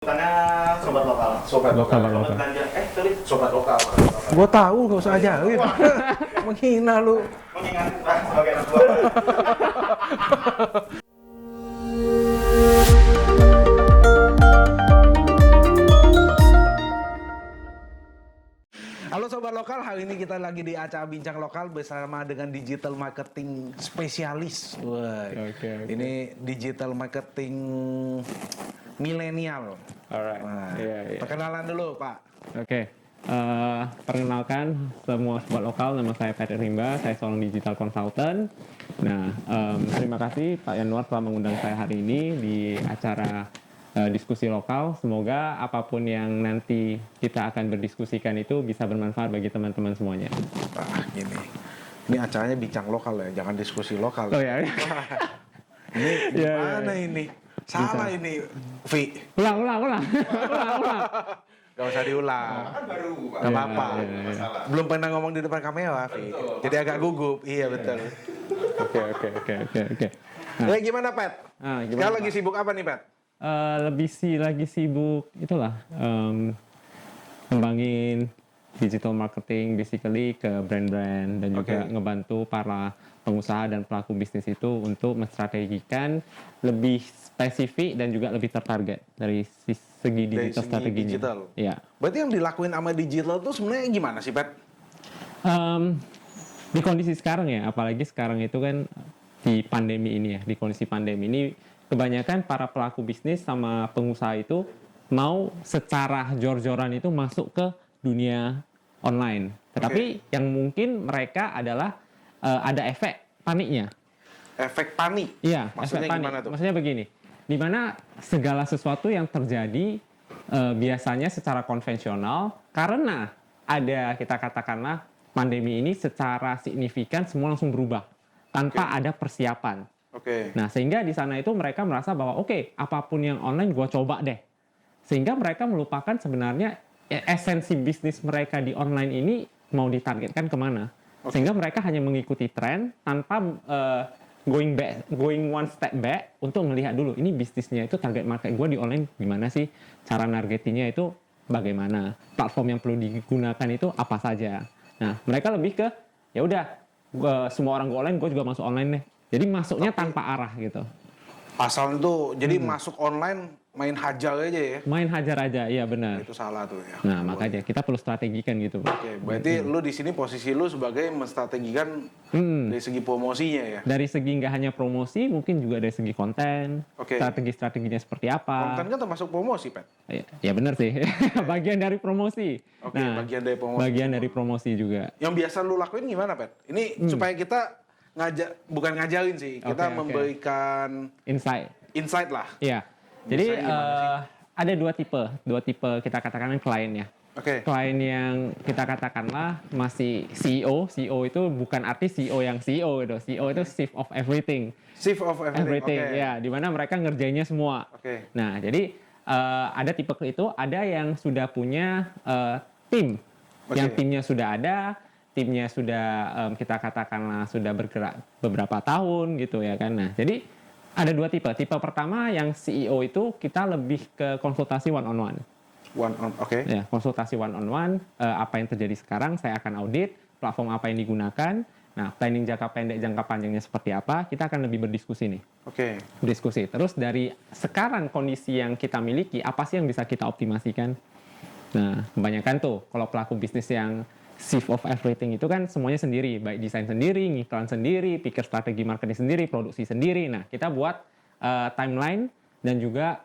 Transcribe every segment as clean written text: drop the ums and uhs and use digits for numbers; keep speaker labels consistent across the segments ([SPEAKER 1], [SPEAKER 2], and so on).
[SPEAKER 1] Tanya sobat lokal.
[SPEAKER 2] Sobat lokal.
[SPEAKER 1] Sobat belanja. Sorry, sobat lokal.
[SPEAKER 2] Gua tahu, gak usah ajarin. Menghina lu.
[SPEAKER 1] Mengingat sebagai anak buah.
[SPEAKER 2] Halo sobat lokal, hari ini kita lagi di acara Bincang Lokal bersama dengan digital marketing spesialis. Wah,
[SPEAKER 3] Oke.
[SPEAKER 2] ini digital marketing milenial.
[SPEAKER 3] Alright.
[SPEAKER 2] Nah,
[SPEAKER 3] Iya.
[SPEAKER 2] perkenalan dulu, Pak.
[SPEAKER 3] Oke. Perkenalkan semua sobat lokal, nama saya Patrick Rimba, saya seorang digital consultant. Nah, terima kasih Pak Yanuar telah mengundang saya hari ini di acara diskusi lokal. Semoga apapun yang nanti kita akan berdiskusikan itu bisa bermanfaat bagi teman-teman semuanya.
[SPEAKER 2] Ah, gini. Ini acaranya Bincang Lokal ya, jangan diskusi lokal.
[SPEAKER 3] Oh ya.
[SPEAKER 2] Ini
[SPEAKER 3] Iya,
[SPEAKER 2] gimana
[SPEAKER 3] iya.
[SPEAKER 2] ini? Salah ini, Vi.
[SPEAKER 3] Ulang.
[SPEAKER 2] Gak usah diulang.
[SPEAKER 1] Kan baru. Pak.
[SPEAKER 2] Gak apa-apa.
[SPEAKER 3] Iya.
[SPEAKER 1] Masalah.
[SPEAKER 2] Belum pernah ngomong di depan kamera, Vi. Jadi agak gugup. Iya, betul.
[SPEAKER 3] Oke.
[SPEAKER 2] Nah, gimana, Pat?
[SPEAKER 3] Gimana,
[SPEAKER 2] Sekarang
[SPEAKER 3] Pak?
[SPEAKER 2] lagi sibuk apa nih, Pat?
[SPEAKER 3] Lagi sibuk itulah ngembangin digital marketing basically ke brand-brand dan juga
[SPEAKER 2] Oke.
[SPEAKER 3] ngebantu para pengusaha dan pelaku bisnis itu untuk menstrategikan lebih spesifik dan juga lebih tertarget dari segi
[SPEAKER 2] Dari
[SPEAKER 3] digital
[SPEAKER 2] segi
[SPEAKER 3] strateginya.
[SPEAKER 2] digital.
[SPEAKER 3] Iya.
[SPEAKER 2] Berarti yang dilakuin sama digital tuh sebenarnya gimana sih, Pat?
[SPEAKER 3] Di kondisi sekarang ya, apalagi sekarang itu kan di pandemi ini ya, di kondisi pandemi ini kebanyakan para pelaku bisnis sama pengusaha itu mau secara jor-joran itu masuk ke dunia online. Tetapi yang mungkin mereka adalah ada efek paniknya.
[SPEAKER 2] Efek panik.
[SPEAKER 3] Iya,
[SPEAKER 2] Maksudnya
[SPEAKER 3] efek panik.
[SPEAKER 2] gimana tuh?
[SPEAKER 3] Maksudnya begini, di mana segala sesuatu yang terjadi biasanya secara konvensional karena ada kita katakanlah pandemi ini secara signifikan semua langsung berubah tanpa ada persiapan.
[SPEAKER 2] Oke.
[SPEAKER 3] Nah, sehingga di sana itu mereka merasa bahwa oke, apapun yang online gue coba deh. Sehingga mereka melupakan sebenarnya esensi bisnis mereka di online ini mau ditargetkan kemana. Sehingga mereka hanya mengikuti tren tanpa going one step back untuk melihat dulu ini bisnisnya itu target market gue di online gimana sih, cara nargetingnya itu bagaimana, platform yang perlu digunakan itu apa saja. Nah, mereka lebih ke ya udah semua orang go online, gue juga masuk online deh. Jadi masuknya tanpa arah gitu.
[SPEAKER 2] Pasal itu jadi masuk online main hajar aja ya.
[SPEAKER 3] Main hajar aja, iya benar.
[SPEAKER 2] Itu salah tuh ya.
[SPEAKER 3] Nah, makanya kita perlu strategikan gitu, Pak.
[SPEAKER 2] Oke, berarti lu di sini posisi lu sebagai menstrategikan dari segi promosinya ya.
[SPEAKER 3] Dari segi nggak hanya promosi, mungkin juga dari segi konten,
[SPEAKER 2] Oke.
[SPEAKER 3] strategi-strateginya seperti apa.
[SPEAKER 2] Konten kan termasuk promosi, Pat.
[SPEAKER 3] Ya benar sih, bagian dari promosi.
[SPEAKER 2] Oke, bagian dari promosi.
[SPEAKER 3] Bagian dari promosi juga.
[SPEAKER 2] Yang biasa lu lakuin gimana, Pat? Ini supaya kita bukan ngajarin sih, kita
[SPEAKER 3] Oke.
[SPEAKER 2] memberikan
[SPEAKER 3] Insight,
[SPEAKER 2] lah.
[SPEAKER 3] iya. Jadi
[SPEAKER 2] Biasanya gimana
[SPEAKER 3] ada dua tipe kita katakan kliennya.
[SPEAKER 2] Oke.
[SPEAKER 3] Klien yang kita katakanlah masih CEO itu bukan arti CEO yang CEO gitu. CEO itu chief of everything.
[SPEAKER 2] Shift of everything. Oke.
[SPEAKER 3] Ya, di mana mereka ngerjainnya semua.
[SPEAKER 2] Oke.
[SPEAKER 3] Nah, jadi ada tipe itu, ada yang sudah punya tim.
[SPEAKER 2] Oke.
[SPEAKER 3] Yang timnya sudah ada, timnya sudah kita katakanlah sudah bergerak beberapa tahun gitu ya kan. Nah, jadi ada dua tipe. Tipe pertama yang CEO itu kita lebih ke konsultasi one on one.
[SPEAKER 2] Oke.
[SPEAKER 3] Ya, konsultasi one on one, apa yang terjadi sekarang saya akan audit, platform apa yang digunakan. Nah, planning jangka pendek, jangka panjangnya seperti apa, kita akan lebih berdiskusi nih.
[SPEAKER 2] Oke.
[SPEAKER 3] Diskusi. Terus dari sekarang kondisi yang kita miliki, apa sih yang bisa kita optimasikan? Nah, kebanyakan tuh kalau pelaku bisnis yang chief of everything itu kan semuanya sendiri, baik desain sendiri, ngiklan sendiri, pikir strategi marketing sendiri, produksi sendiri. Nah, kita buat timeline dan juga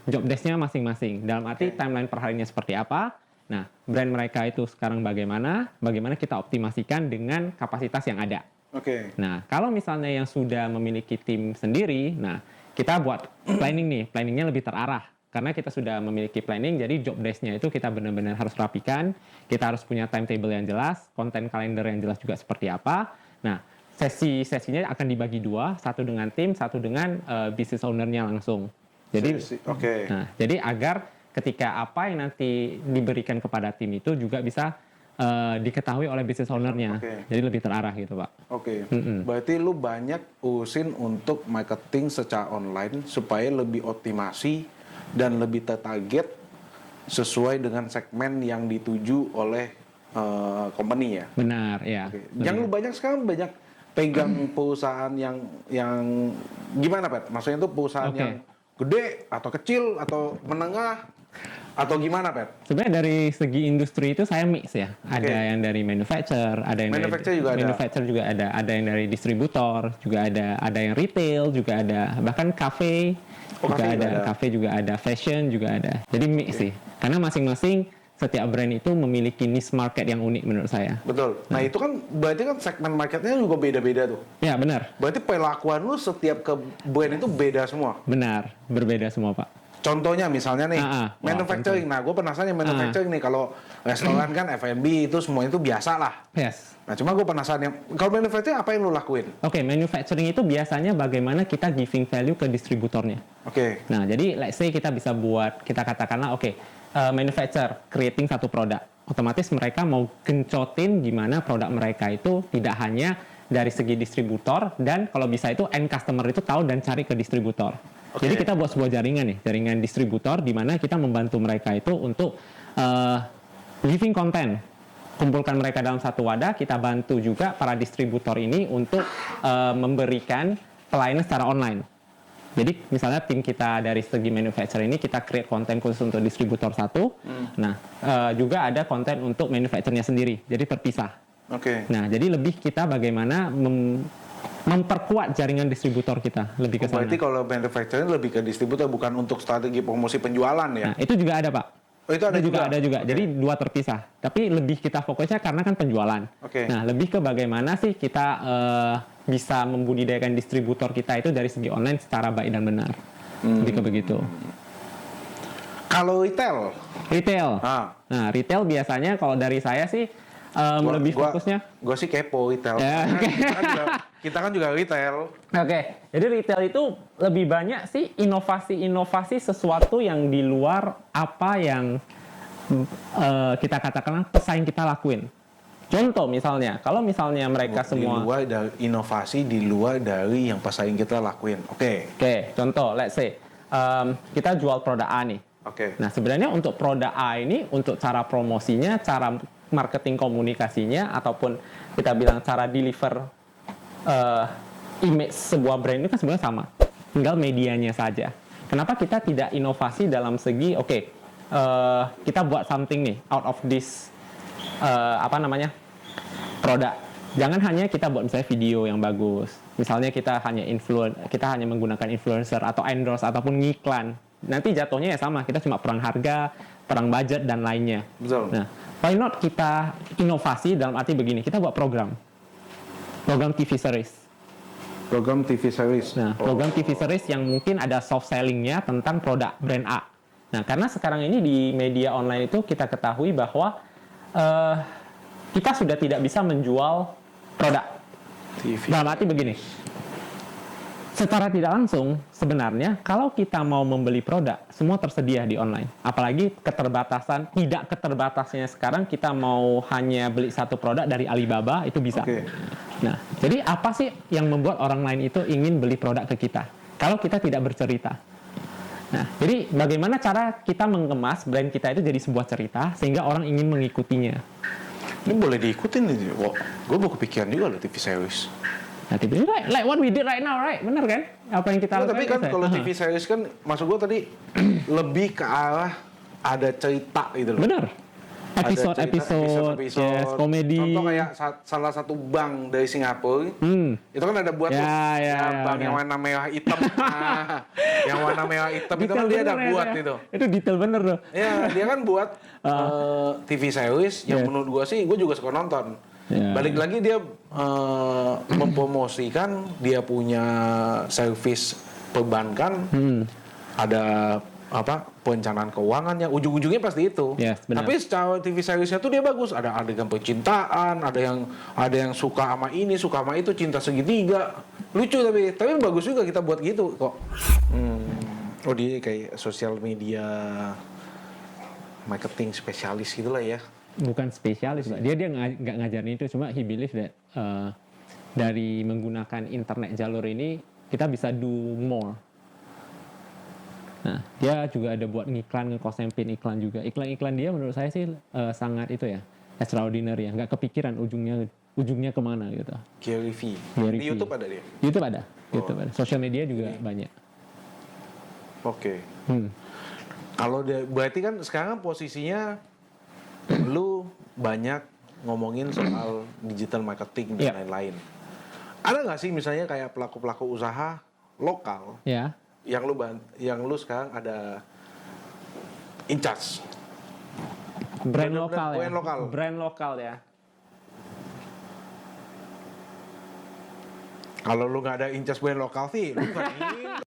[SPEAKER 3] job desk-nya masing-masing. Dalam arti timeline per harinya seperti apa. Nah, brand mereka itu sekarang bagaimana kita optimasikan dengan kapasitas yang ada.
[SPEAKER 2] Oke.
[SPEAKER 3] Nah, kalau misalnya yang sudah memiliki tim sendiri, nah kita buat planning nih, planningnya lebih terarah. Karena kita sudah memiliki planning, jadi job desk-nya itu kita benar-benar harus rapikan, kita harus punya timetable yang jelas, konten kalender yang jelas juga seperti apa. Nah, sesi-sesinya akan dibagi dua, satu dengan tim, satu dengan business owner-nya langsung. Jadi,
[SPEAKER 2] Oke.
[SPEAKER 3] nah, jadi agar ketika apa yang nanti diberikan kepada tim itu juga bisa diketahui oleh business owner-nya.
[SPEAKER 2] Oke.
[SPEAKER 3] Jadi lebih terarah gitu, Pak.
[SPEAKER 2] Oke. Berarti lu banyak urusin untuk marketing secara online supaya lebih optimasi dan lebih tertarget sesuai dengan segmen yang dituju oleh company ya.
[SPEAKER 3] Benar, ya.
[SPEAKER 2] Oke.
[SPEAKER 3] Benar.
[SPEAKER 2] Yang lu banyak pegang perusahaan yang gimana, Pet? Maksudnya itu perusahaan
[SPEAKER 3] Oke.
[SPEAKER 2] yang gede atau kecil atau menengah atau gimana, Pet?
[SPEAKER 3] Sebenarnya dari segi industri itu saya mix ya. Ada
[SPEAKER 2] Oke.
[SPEAKER 3] yang dari manufacturer, ada yang
[SPEAKER 2] Manufacturer
[SPEAKER 3] dari
[SPEAKER 2] juga ada.
[SPEAKER 3] manufacturer juga ada yang dari distributor, juga ada yang retail, juga ada bahkan cafe,
[SPEAKER 2] Oh,
[SPEAKER 3] juga
[SPEAKER 2] cafe juga
[SPEAKER 3] ada
[SPEAKER 2] ada.
[SPEAKER 3] cafe juga ada, fashion juga ada. Jadi mix sih. Karena masing-masing setiap brand itu memiliki niche market yang unik menurut saya.
[SPEAKER 2] Betul. Nah, itu kan berarti kan segmen marketnya juga beda-beda tuh.
[SPEAKER 3] Ya, benar.
[SPEAKER 2] Berarti perilakuan lu setiap ke brand itu beda semua.
[SPEAKER 3] Benar, berbeda semua, Pak.
[SPEAKER 2] Contohnya misalnya nih,
[SPEAKER 3] Wah,
[SPEAKER 2] manufacturing. Nah, gue penasaran yang manufacturing nih. Kalau restoran kan F&B itu semuanya itu biasa lah.
[SPEAKER 3] Yes.
[SPEAKER 2] Nah, cuma gue penasaran yang kalau manufacturing apa yang lu lakuin?
[SPEAKER 3] Oke, manufacturing itu biasanya bagaimana kita giving value ke distributornya.
[SPEAKER 2] Oke.
[SPEAKER 3] Nah, jadi let's say kita bisa buat, kita katakanlah manufacturer creating satu produk. Otomatis mereka mau gencotin gimana produk mereka itu tidak hanya dari segi distributor, dan kalau bisa itu end customer itu tahu dan cari ke distributor.
[SPEAKER 2] Oke.
[SPEAKER 3] Jadi kita buat sebuah jaringan nih, jaringan distributor di mana kita membantu mereka itu untuk giving content. Kumpulkan mereka dalam satu wadah, kita bantu juga para distributor ini untuk memberikan pelayanan secara online. Jadi misalnya tim kita dari segi manufacturer ini kita create konten khusus untuk distributor satu. Nah, juga ada konten untuk manufacturernya sendiri. Jadi terpisah.
[SPEAKER 2] Oke.
[SPEAKER 3] Nah, jadi lebih kita bagaimana memperkuat jaringan distributor kita lebih ke sana.
[SPEAKER 2] Berarti kalau manufacturing lebih ke distributor, bukan untuk strategi promosi penjualan ya?
[SPEAKER 3] Nah, itu juga ada, Pak.
[SPEAKER 2] Oh, itu ada juga?
[SPEAKER 3] Ada juga.
[SPEAKER 2] Oke.
[SPEAKER 3] Jadi dua terpisah. Tapi lebih kita fokusnya karena kan penjualan.
[SPEAKER 2] Oke.
[SPEAKER 3] Nah, lebih ke bagaimana sih kita bisa membudidayakan distributor kita itu dari segi online secara baik dan benar. Lebih ke begitu.
[SPEAKER 2] Kalau retail?
[SPEAKER 3] Retail.
[SPEAKER 2] Ah.
[SPEAKER 3] Nah, retail biasanya kalau dari saya sih lebih fokusnya.
[SPEAKER 2] Gue sih kepo retail.
[SPEAKER 3] Ya, oke.
[SPEAKER 2] Kita kan juga retail.
[SPEAKER 3] Oke, jadi retail itu lebih banyak sih inovasi-inovasi sesuatu yang di luar apa yang kita katakan pesaing kita lakuin. Contoh misalnya, kalau misalnya mereka semua
[SPEAKER 2] Di luar dari inovasi, di luar dari yang pesaing kita lakuin. Oke.
[SPEAKER 3] contoh, let's say kita jual produk A nih.
[SPEAKER 2] Oke.
[SPEAKER 3] Nah, sebenarnya untuk produk A ini, untuk cara promosinya, cara marketing komunikasinya, ataupun kita bilang cara deliver image sebuah brand itu kan sebenarnya sama. Tinggal medianya saja. Kenapa kita tidak inovasi dalam segi, kita buat something nih, out of this, produk. Jangan hanya kita buat misalnya video yang bagus. Misalnya kita hanya menggunakan influencer atau endorse ataupun ngiklan. Nanti jatuhnya ya sama, kita cuma perang harga, perang budget dan lainnya.
[SPEAKER 2] Betul.
[SPEAKER 3] Nah, why not kita inovasi dalam arti begini, kita buat program TV series.
[SPEAKER 2] Program TV series.
[SPEAKER 3] Nah, program TV series yang mungkin ada soft sellingnya tentang produk brand A. Nah, karena sekarang ini di media online itu kita ketahui bahwa kita sudah tidak bisa menjual produk.
[SPEAKER 2] TV.
[SPEAKER 3] Dalam arti begini, secara tidak langsung sebenarnya kalau kita mau membeli produk, semua tersedia di online. Apalagi tidak keterbatasnya sekarang kita mau hanya beli satu produk dari Alibaba, itu bisa.
[SPEAKER 2] Oke.
[SPEAKER 3] Nah, jadi apa sih yang membuat orang lain itu ingin beli produk ke kita? Kalau kita tidak bercerita. Nah, jadi bagaimana cara kita mengemas brand kita itu jadi sebuah cerita sehingga orang ingin mengikutinya?
[SPEAKER 2] Ini boleh diikutin nih. Wah, gue mau kepikiran juga loh TV series.
[SPEAKER 3] Nah, TV like what we did right now, right? Bener kan? Apa yang kita lakukan?
[SPEAKER 2] Tapi kan
[SPEAKER 3] itu?
[SPEAKER 2] kalau TV series kan, maksud gue tadi lebih ke arah ada cerita gitu loh.
[SPEAKER 3] Bener. Episode, yes, komedi.
[SPEAKER 2] Contoh kayak salah satu bank dari Singapura, itu kan ada buat tuh, bank yang warna merah hitam. Nah, yang warna merah hitam itu kan dia ada buat itu.
[SPEAKER 3] Itu detail bener tuh.
[SPEAKER 2] Ya, dia kan buat TV series yang menurut gue sih, gue juga suka nonton.
[SPEAKER 3] Yeah.
[SPEAKER 2] Balik lagi dia mempromosikan dia punya servis perbankan, ada perencanaan keuangan yang ujung-ujungnya pasti itu.
[SPEAKER 3] Yes, benar.
[SPEAKER 2] Tapi secara TV seriesnya tuh dia bagus. Ada adegan percintaan, ada yang suka sama ini, suka sama itu, cinta segitiga. Lucu tapi bagus juga kita buat gitu kok. Oh, dia kayak sosial media marketing spesialis gitulah ya.
[SPEAKER 3] Bukan spesialis, Pak. Dia nggak ngajarin itu, cuma he believe that dari menggunakan internet jalur ini kita bisa do more. Nah, dia juga ada buat ngiklan, nge-campaign iklan juga. Iklan-iklan dia menurut saya sih sangat itu ya, extraordinary ya. Nggak kepikiran ujungnya kemana gitu.
[SPEAKER 2] Gary V.
[SPEAKER 3] Gary
[SPEAKER 2] Di
[SPEAKER 3] V.
[SPEAKER 2] YouTube ada dia?
[SPEAKER 3] YouTube ada. YouTube ada. Sosial media juga banyak.
[SPEAKER 2] Oke.
[SPEAKER 3] Hmm.
[SPEAKER 2] Kalau berarti kan sekarang posisinya lu banyak ngomongin soal digital marketing dan
[SPEAKER 3] Iya.
[SPEAKER 2] lain-lain. Ada nggak sih misalnya kayak pelaku-pelaku usaha lokal
[SPEAKER 3] Ya.
[SPEAKER 2] yang lu sekarang ada in charge?
[SPEAKER 3] Brand
[SPEAKER 2] Bener-bener
[SPEAKER 3] lokal ya.
[SPEAKER 2] brand lokal.
[SPEAKER 3] Brand lokal ya.
[SPEAKER 2] Kalau lu nggak ada in charge brand lokal sih, lu kan ini